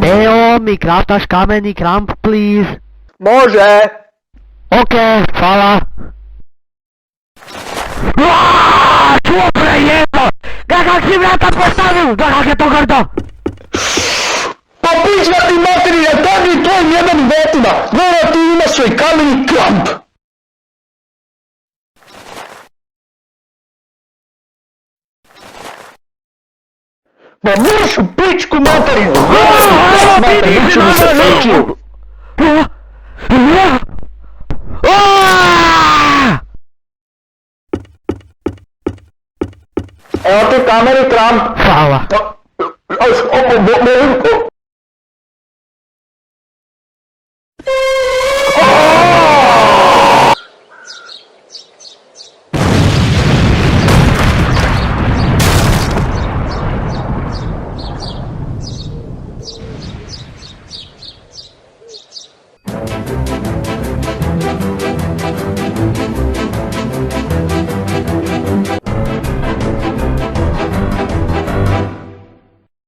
Ejo, mi kraftaš kameni kramp, please? Može! Okej, hvala. Aaaa, čupre jebo! Kak si vrata postavil? Kak je to grdo? Pa pička ti materija, tebi i tvojim jebenim vetima! Gleda ti ima svoj kameni kramp! Ma moš u pičku materiju! Gleda ću mi se fejkiju! Evo ti kameni kramp! Hvala. Molim...